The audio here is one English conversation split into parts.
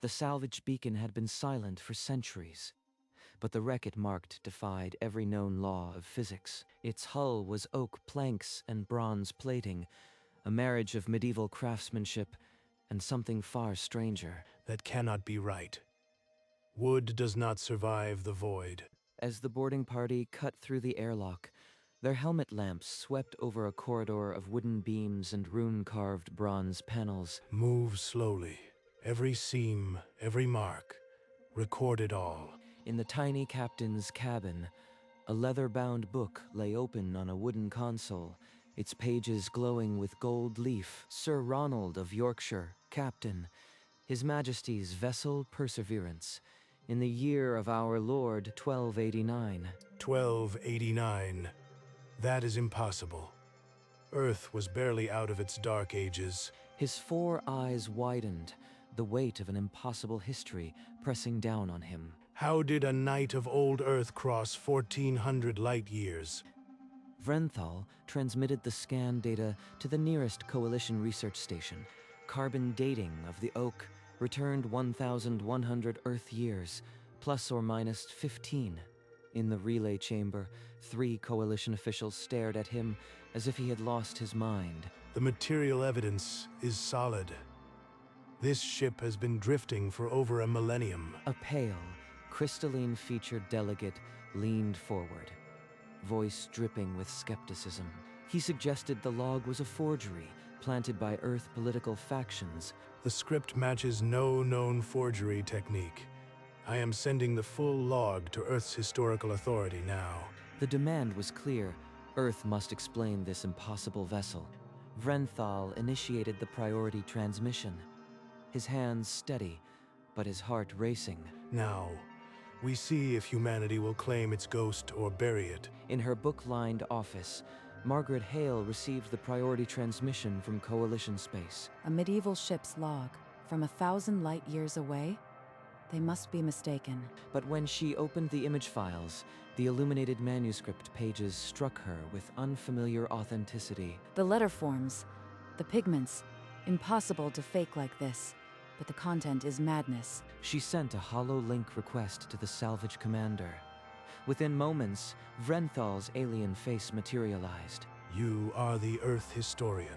The salvage beacon had been silent for centuries, but the wreck it marked defied every known law of physics. Its hull was oak planks and bronze plating, a marriage of medieval craftsmanship and something far stranger. That cannot be right. Wood does not survive the void. As the boarding party cut through the airlock, their helmet lamps swept over a corridor of wooden beams and rune-carved bronze panels. Move slowly. Every seam, every mark. Record it all. In the tiny captain's cabin, a leather-bound book lay open on a wooden console, its pages glowing with gold leaf. Sir Ronald of Yorkshire, Captain, His Majesty's vessel Perseverance, in the year of our Lord 1289. 1289. That is impossible. Earth was barely out of its dark ages. His 4 eyes widened, the weight of an impossible history pressing down on him. How did a knight of old Earth cross 1400 light years? Vrenthal transmitted the scan data to the nearest Coalition research station. Carbon dating of the oak returned 1,100 Earth years, plus or minus 15. In the relay chamber, 3 Coalition officials stared at him as if he had lost his mind. The material evidence is solid. This ship has been drifting for over a millennium. A pale, crystalline-featured delegate leaned forward, voice dripping with skepticism. He suggested the log was a forgery planted by Earth political factions. The script matches no known forgery technique. I am sending the full log to Earth's historical authority now. The demand was clear. Earth must explain this impossible vessel. Vrenthal initiated the priority transmission, his hands steady, but his heart racing. Now, we see if humanity will claim its ghost or bury it. In her book-lined office, Margaret Hale received the priority transmission from Coalition space. A medieval ship's log, from 1,000 light years away? They must be mistaken. But when she opened the image files, the illuminated manuscript pages struck her with unfamiliar authenticity. The letter forms, the pigments, impossible to fake like this, but the content is madness. She sent a hollow link request to the salvage commander. Within moments, Vrenthal's alien face materialized. You are the Earth historian.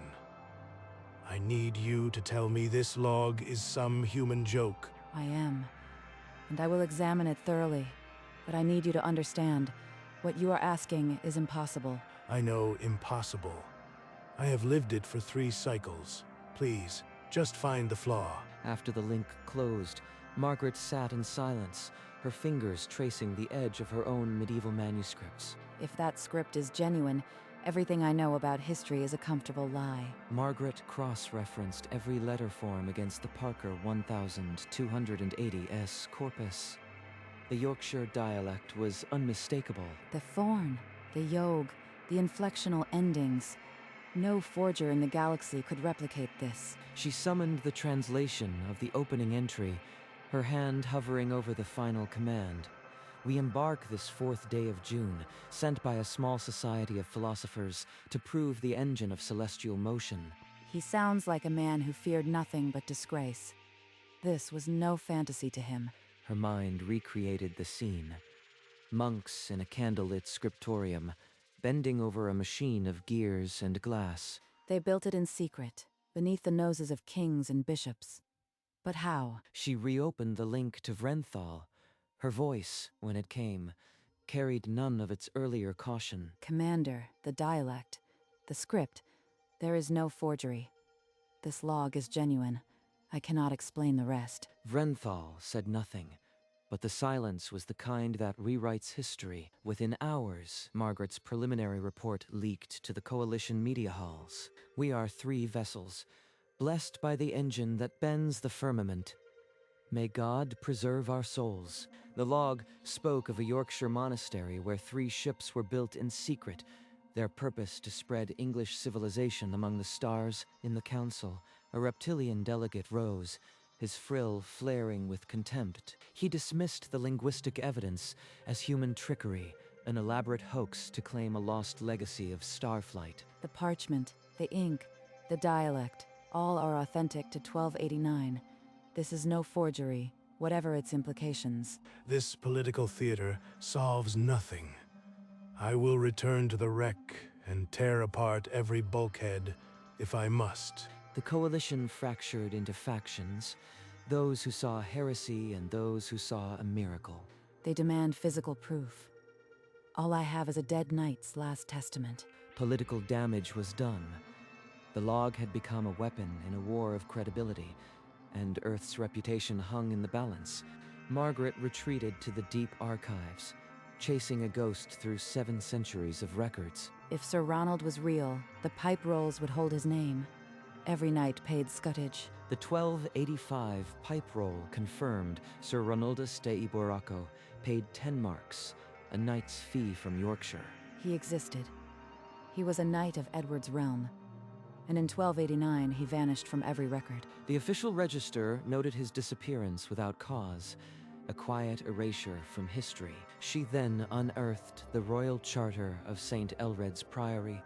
I need you to tell me this log is some human joke. I am, and I will examine it thoroughly. But I need you to understand, what you are asking is impossible. I know impossible. I have lived it for 3 cycles. Please, just find the flaw. After the link closed, Margaret sat in silence, her fingers tracing the edge of her own medieval manuscripts. If that script is genuine, everything I know about history is a comfortable lie. Margaret cross-referenced every letter form against the Parker 1280s corpus. The Yorkshire dialect was unmistakable. The thorn, the yogh, the inflectional endings. No forger in the galaxy could replicate this. She summoned the translation of the opening entry, her hand hovering over the final command. We embark this 4th day of June, sent by a small society of philosophers to prove the engine of celestial motion. He sounds like a man who feared nothing but disgrace. This was no fantasy to him. Her mind recreated the scene. Monks in a candlelit scriptorium, bending over a machine of gears and glass. They built it in secret, beneath the noses of kings and bishops. But how? She reopened the link to Vrenthal. Her voice, when it came, carried none of its earlier caution. Commander, the dialect, the script, there is no forgery. This log is genuine. I cannot explain the rest. Vrenthal said nothing, but the silence was the kind that rewrites history. Within hours, Margaret's preliminary report leaked to the Coalition media halls. We are 3 vessels, blessed by the engine that bends the firmament. May God preserve our souls. The log spoke of a Yorkshire monastery where 3 ships were built in secret, their purpose to spread English civilization among the stars. In the council, a reptilian delegate rose, his frill flaring with contempt. He dismissed the linguistic evidence as human trickery, an elaborate hoax to claim a lost legacy of starflight. The parchment, the ink, the dialect, all are authentic to 1289. This is no forgery, whatever its implications. This political theater solves nothing. I will return to the wreck and tear apart every bulkhead if I must. The coalition fractured into factions, those who saw heresy and those who saw a miracle. They demand physical proof. All I have is a dead knight's last testament. Political damage was done. The log had become a weapon in a war of credibility, and Earth's reputation hung in the balance. Margaret retreated to the deep archives, chasing a ghost through 7 centuries of records. If Sir Ronald was real, the pipe rolls would hold his name. Every knight paid scutage. The 1285 pipe roll confirmed Sir Ronaldus de Iboraco paid 10 marks, a knight's fee from Yorkshire. He existed. He was a knight of Edward's realm. And in 1289, he vanished from every record. The official register noted his disappearance without cause, a quiet erasure from history. She then unearthed the royal charter of St. Elred's Priory,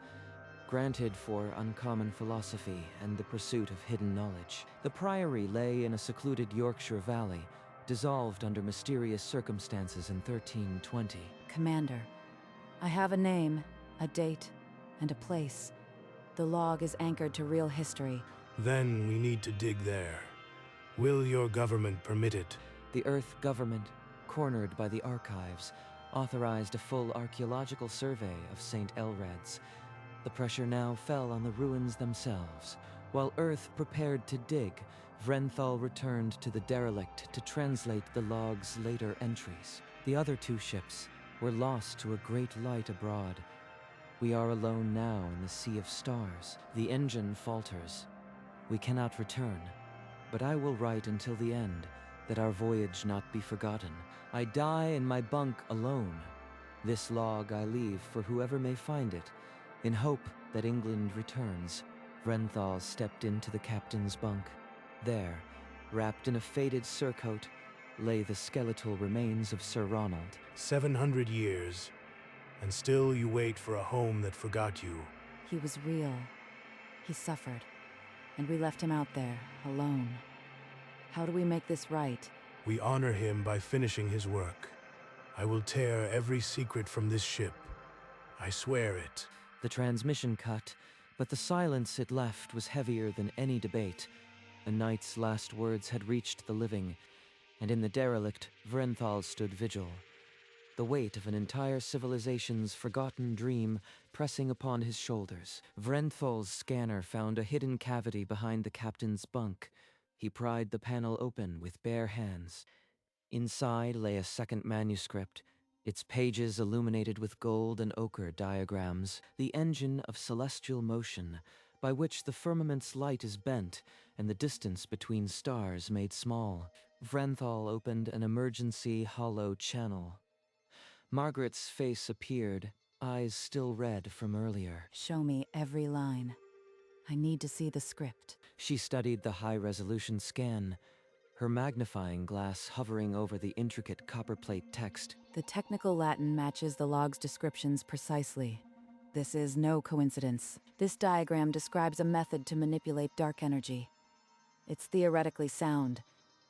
granted for uncommon philosophy and the pursuit of hidden knowledge. The priory lay in a secluded Yorkshire valley, dissolved under mysterious circumstances in 1320. Commander, I have a name, a date, and a place. The log is anchored to real history. Then we need to dig there. Will your government permit it? The Earth government, cornered by the archives, authorized a full archaeological survey of St. Elred's. The pressure now fell on the ruins themselves. While Earth prepared to dig, Vrenthal returned to the derelict to translate the log's later entries. The other 2 ships were lost to a great light abroad. We are alone now in the sea of stars. The engine falters. We cannot return, but I will write until the end, that our voyage not be forgotten. I die in my bunk alone. This log I leave for whoever may find it, in hope that England returns. Vrenthal stepped into the captain's bunk. There, wrapped in a faded surcoat, lay the skeletal remains of Sir Ronald. 700 years, and still you wait for a home that forgot you. He was real. He suffered. And we left him out there, alone. How do we make this right? We honor him by finishing his work. I will tear every secret from this ship. I swear it. The transmission cut, but the silence it left was heavier than any debate. A knight's last words had reached the living, and in the derelict, Vrenthal stood vigil. The weight of an entire civilization's forgotten dream pressing upon his shoulders. Vrenthal's scanner found a hidden cavity behind the captain's bunk. He pried the panel open with bare hands. Inside lay a second manuscript, its pages illuminated with gold and ochre diagrams, the engine of celestial motion, by which the firmament's light is bent and the distance between stars made small. Vrenthal opened an emergency hollow channel. Margaret's face appeared, eyes still red from earlier. Show me every line. I need to see the script. She studied the high-resolution scan, her magnifying glass hovering over the intricate copperplate text. The technical Latin matches the log's descriptions precisely. This is no coincidence. This diagram describes a method to manipulate dark energy. It's theoretically sound,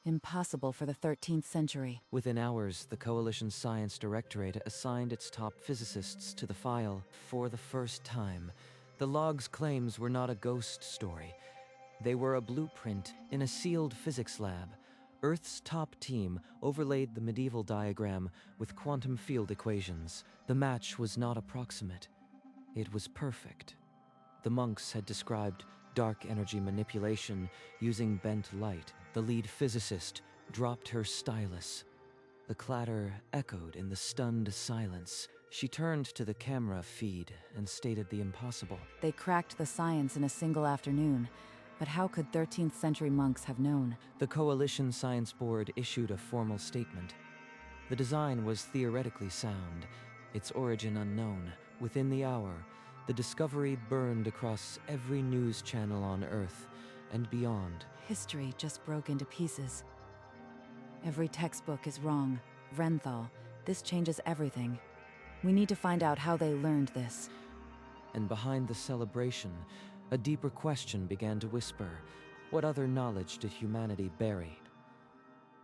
impossible for the 13th century. Within hours, the Coalition Science Directorate assigned its top physicists to the file. For the first time, the log's claims were not a ghost story. They were a blueprint in a sealed physics lab. Earth's top team overlaid the medieval diagram with quantum field equations. The match was not approximate. It was perfect. The monks had described dark energy manipulation using bent light. The lead physicist dropped her stylus. The clatter echoed in the stunned silence. She turned to the camera feed and stated the impossible. They cracked the science in a single afternoon, but how could 13th century monks have known? The Coalition Science Board issued a formal statement. The design was theoretically sound, its origin unknown. Within the hour, the discovery burned across every news channel on Earth and beyond. History just broke into pieces. Every textbook is wrong. Vrenthal, this changes everything. We need to find out how they learned this. And behind the celebration, a deeper question began to whisper. What other knowledge did humanity bury?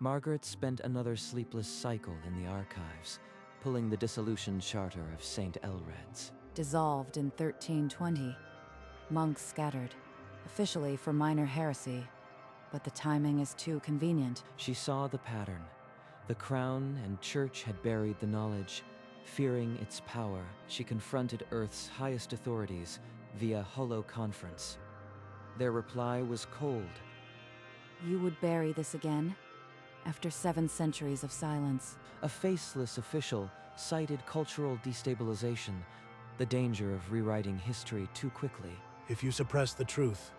Margaret spent another sleepless cycle in the archives, pulling the dissolution charter of St. Elred's. Dissolved in 1320. Monks scattered, officially for minor heresy, but the timing is too convenient. She saw the pattern. The crown and church had buried the knowledge. Fearing its power, she confronted Earth's highest authorities via holo conference. Their reply was cold. You would bury this again? After 7 centuries of silence. A faceless official cited cultural destabilization, the danger of rewriting history too quickly. If you suppress the truth,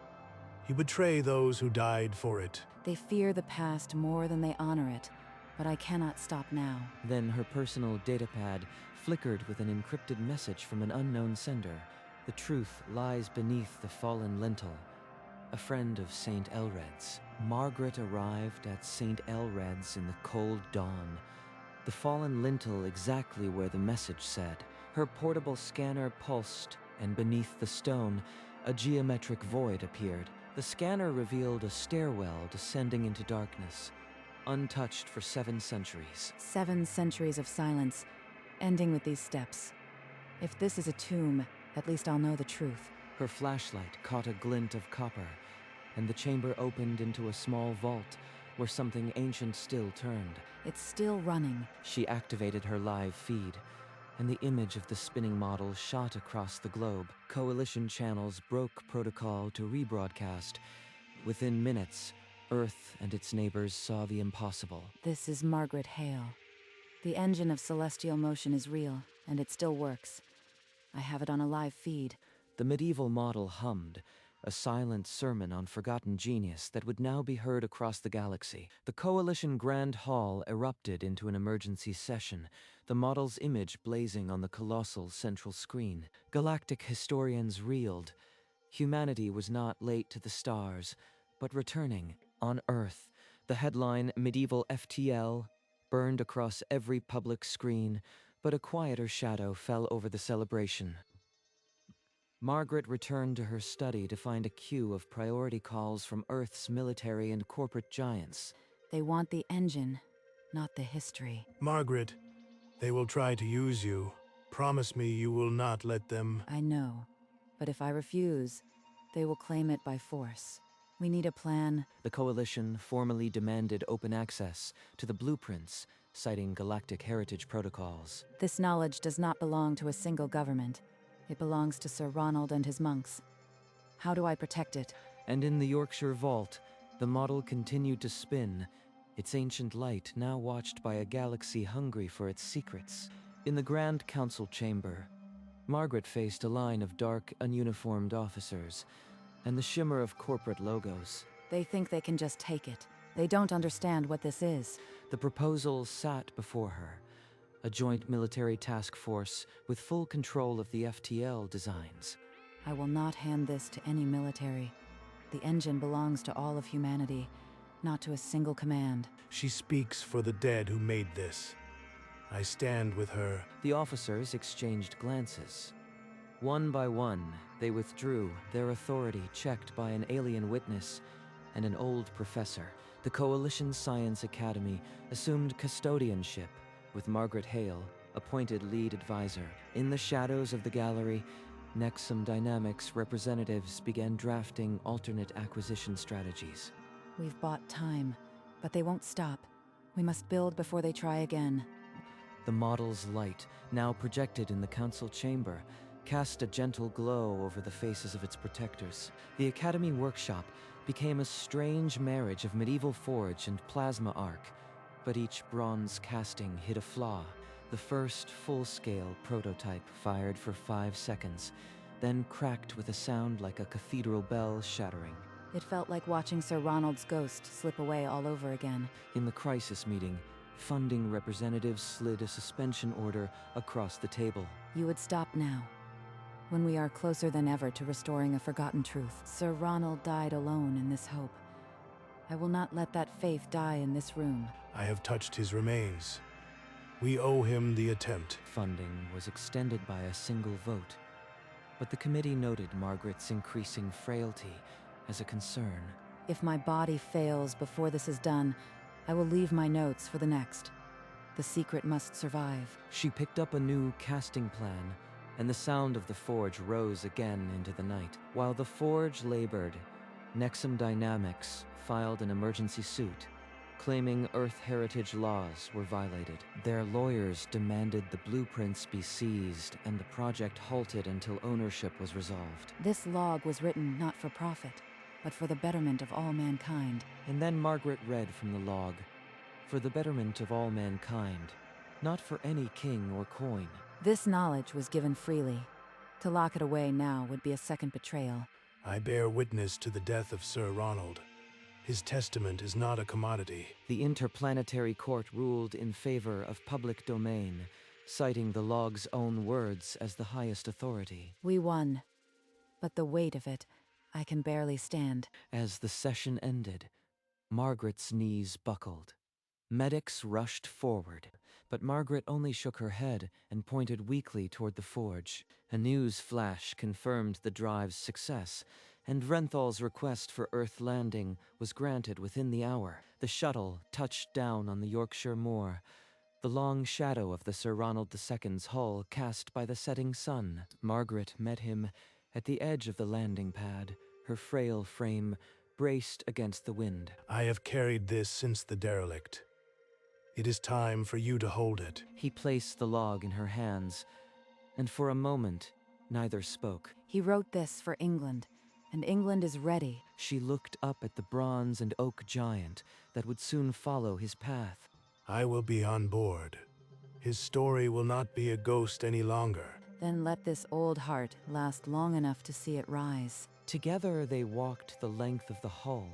you betray those who died for it. They fear the past more than they honor it, but I cannot stop now. Then her personal datapad flickered with an encrypted message from an unknown sender. The truth lies beneath the fallen lintel. A friend of St. Elred's. Margaret arrived at St. Elred's in the cold dawn. The fallen lintel exactly where the message said. Her portable scanner pulsed, and beneath the stone, a geometric void appeared. The scanner revealed a stairwell descending into darkness, untouched for 7 centuries. 7 centuries of silence, ending with these steps. If this is a tomb, at least I'll know the truth. Her flashlight caught a glint of copper, and the chamber opened into a small vault where something ancient still turned. It's still running. She activated her live feed, and the image of the spinning model shot across the globe. Coalition channels broke protocol to rebroadcast. Within minutes, Earth and its neighbors saw the impossible. This is Margaret Hale. The engine of celestial motion is real, and it still works. I have it on a live feed. The medieval model hummed, a silent sermon on forgotten genius that would now be heard across the galaxy. The Coalition Grand Hall erupted into an emergency session, the model's image blazing on the colossal central screen. Galactic historians reeled. Humanity was not late to the stars, but returning. On Earth, the headline Medieval FTL burned across every public screen, but a quieter shadow fell over the celebration. Margaret returned to her study to find a queue of priority calls from Earth's military and corporate giants. They want the engine, not the history. Margaret, they will try to use you. Promise me you will not let them. I know, but if I refuse, they will claim it by force. We need a plan. The Coalition formally demanded open access to the blueprints, citing galactic heritage protocols. This knowledge does not belong to a single government. It belongs to Sir Ronald and his monks. How do I protect it? And in the Yorkshire Vault, the model continued to spin, its ancient light now watched by a galaxy hungry for its secrets. In the Grand Council chamber, Margaret faced a line of dark, ununiformed officers, and the shimmer of corporate logos. They think they can just take it. They don't understand what this is. The proposal sat before her, a joint military task force with full control of the FTL designs. I will not hand this to any military. The engine belongs to all of humanity, not to a single command. She speaks for the dead who made this. I stand with her. The officers exchanged glances. One by one, they withdrew, their authority checked by an alien witness and an old professor. The Coalition Science Academy assumed custodianship, with Margaret Hale, appointed lead advisor. In the shadows of the gallery, Nexum Dynamics representatives began drafting alternate acquisition strategies. We've bought time, but they won't stop. We must build before they try again. The model's light, now projected in the council chamber, cast a gentle glow over the faces of its protectors. The Academy workshop became a strange marriage of medieval forge and plasma arc, but each bronze casting hid a flaw. The first full-scale prototype fired for 5 seconds, then cracked with a sound like a cathedral bell shattering. It felt like watching Sir Ronald's ghost slip away all over again. In the crisis meeting, funding representatives slid a suspension order across the table. You would stop now, when we are closer than ever to restoring a forgotten truth. Sir Ronald died alone in this hope. I will not let that faith die in this room. I have touched his remains. We owe him the attempt. Funding was extended by a single vote, but the committee noted Margaret's increasing frailty as a concern. If my body fails before this is done, I will leave my notes for the next. The secret must survive. She picked up a new casting plan, and the sound of the forge rose again into the night. While the forge labored, Nexum Dynamics filed an emergency suit, claiming Earth heritage laws were violated. Their lawyers demanded the blueprints be seized and the project halted until ownership was resolved. This log was written not for profit, but for the betterment of all mankind. And then Margaret read from the log, "For the betterment of all mankind, not for any king or coin." This knowledge was given freely. To lock it away now would be a second betrayal. I bear witness to the death of Sir Ronald. His testament is not a commodity. The Interplanetary Court ruled in favor of public domain, citing the log's own words as the highest authority. We won, but the weight of it, I can barely stand. As the session ended, Margaret's knees buckled. Medics rushed forward, but Margaret only shook her head and pointed weakly toward the forge. A news flash confirmed the drive's success, and Renthal's request for Earth landing was granted within the hour. The shuttle touched down on the Yorkshire moor, the long shadow of the Sir Ronald II's hull cast by the setting sun. Margaret met him at the edge of the landing pad, her frail frame braced against the wind. I have carried this since the derelict. It is time for you to hold it. He placed the log in her hands, and for a moment, neither spoke. He wrote this for England, and England is ready. She looked up at the bronze and oak giant that would soon follow his path. I will be on board. His story will not be a ghost any longer. Then let this old heart last long enough to see it rise. Together they walked the length of the hull,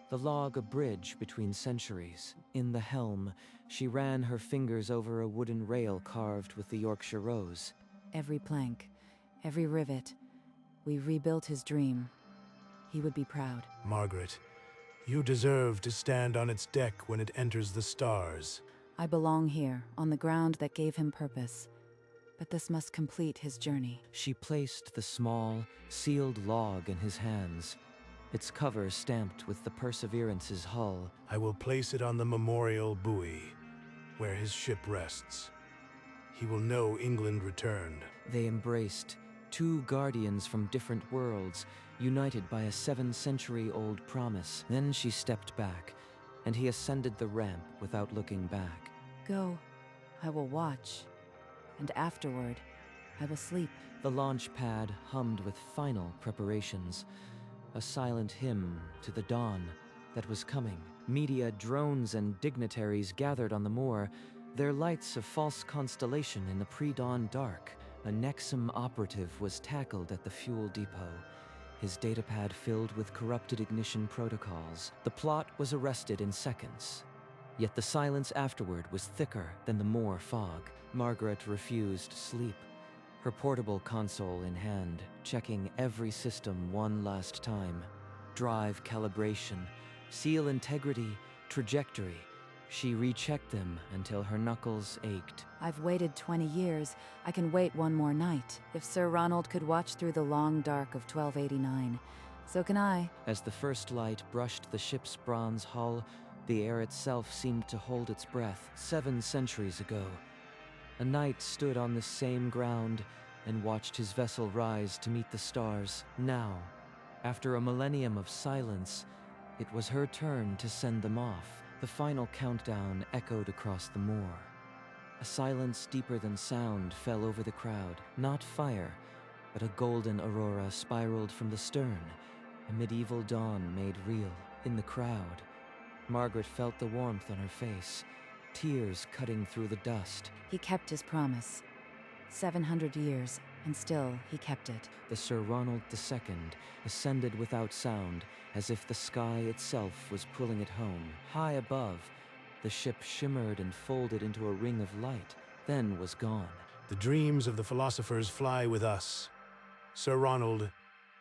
the log a bridge between centuries. In the helm, she ran her fingers over a wooden rail carved with the Yorkshire rose. Every plank, every rivet, we rebuilt his dream. He would be proud. Margaret, you deserve to stand on its deck when it enters the stars. I belong here, on the ground that gave him purpose. But this must complete his journey. She placed the small, sealed log in his hands, its cover stamped with the Perseverance's hull. I will place it on the memorial buoy, where his ship rests. He will know England returned. They embraced, two guardians from different worlds, united by a 7-century-old promise. Then she stepped back, and he ascended the ramp without looking back. Go. I will watch. And afterward, I will sleep. The launch pad hummed with final preparations, a silent hymn to the dawn that was coming. Media, drones, and dignitaries gathered on the moor, their lights a false constellation in the pre-dawn dark. A Nexum operative was tackled at the fuel depot, his datapad filled with corrupted ignition protocols. The plot was arrested in seconds, yet the silence afterward was thicker than the moor fog. Margaret refused sleep, her portable console in hand, checking every system one last time. Drive calibration, seal integrity, trajectory. She rechecked them until her knuckles ached. I've waited 20 years. I can wait one more night. If Sir Ronald could watch through the long dark of 1289, so can I. As the first light brushed the ship's bronze hull, the air itself seemed to hold its breath. 7 centuries ago, a knight stood on the same ground and watched his vessel rise to meet the stars. Now, after a millennium of silence, it was her turn to send them off. The final countdown echoed across the moor. A silence deeper than sound fell over the crowd. Not fire, but a golden aurora spiraled from the stern, a medieval dawn made real. In the crowd, Margaret felt the warmth on her face, tears cutting through the dust. He kept his promise. 700 years, and still he kept it. The Sir Ronald II ascended without sound, as if the sky itself was pulling it home. High above, the ship shimmered and folded into a ring of light, then was gone. The dreams of the philosophers fly with us. Sir Ronald,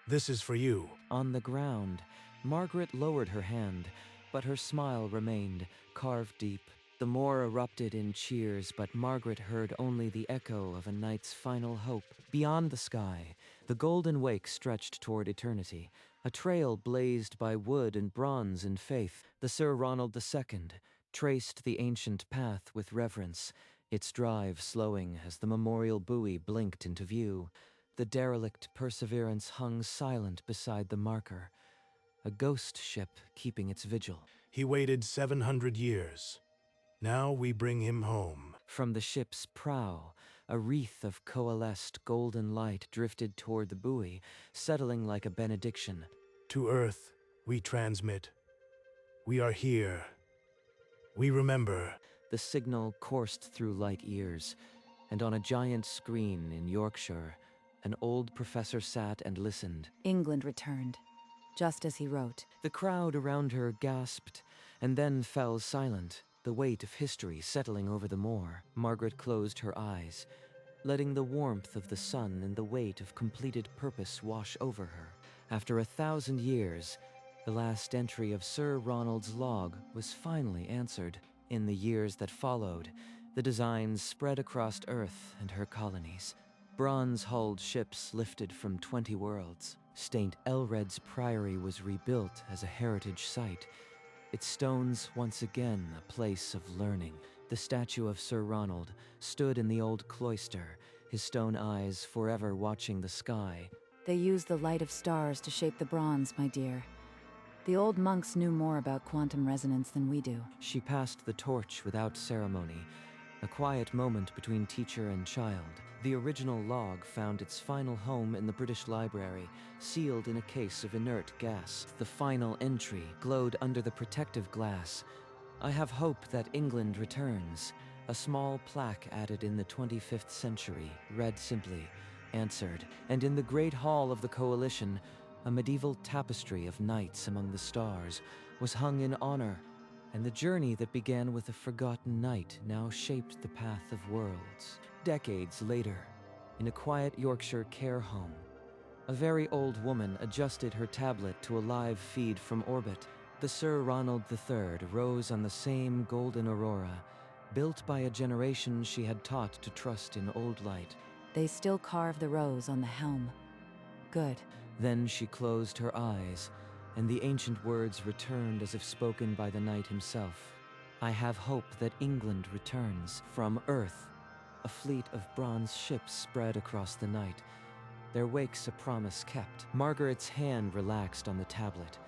this is for you. On the ground, Margaret lowered her hand, but her smile remained, carved deep. The moor erupted in cheers, but Margaret heard only the echo of a night's final hope. Beyond the sky, the golden wake stretched toward eternity, a trail blazed by wood and bronze and faith. The Sir Ronald II, traced the ancient path with reverence, its drive slowing as the memorial buoy blinked into view. The derelict Perseverance hung silent beside the marker, a ghost ship keeping its vigil. He waited 700 years. Now we bring him home. From the ship's prow, a wreath of coalesced golden light drifted toward the buoy, settling like a benediction. To Earth, we transmit. We are here. We remember. The signal coursed through light years, and on a giant screen in Yorkshire, an old professor sat and listened. England returned, just as he wrote. The crowd around her gasped, and then fell silent, the weight of history settling over the moor. Margaret closed her eyes, letting the warmth of the sun and the weight of completed purpose wash over her. After 1,000 years, the last entry of Sir Ronald's log was finally answered. In the years that followed, the designs spread across Earth and her colonies. Bronze-hulled ships lifted from 20 worlds. St. Elred's Priory was rebuilt as a heritage site, its stones once again a place of learning. The statue of Sir Ronald stood in the old cloister, his stone eyes forever watching the sky. They used the light of stars to shape the bronze, my dear. The old monks knew more about quantum resonance than we do. She passed the torch without ceremony, a quiet moment between teacher and child. The original log found its final home in the British Library, sealed in a case of inert gas. The final entry glowed under the protective glass. I have hope that England returns. A small plaque added in the 25th century read simply, answered. And in the great hall of the Coalition, a medieval tapestry of knights among the stars was hung in honor, and the journey that began with a forgotten knight now shaped the path of worlds. Decades later, in a quiet Yorkshire care home, a very old woman adjusted her tablet to a live feed from orbit. The Sir Ronald III rose on the same golden aurora, built by a generation she had taught to trust in old light. They still carve the rose on the helm. Good. Then she closed her eyes, and the ancient words returned as if spoken by the knight himself. I have hope that England returns. From Earth, a fleet of bronze ships spread across the night, their wakes a promise kept. Margaret's hand relaxed on the tablet.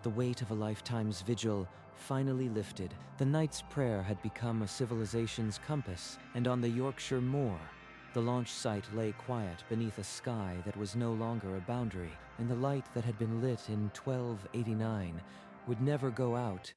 The weight of a lifetime's vigil finally lifted. The knight's prayer had become a civilization's compass, and on the Yorkshire moor, the launch site lay quiet beneath a sky that was no longer a boundary, and the light that had been lit in 1289 would never go out.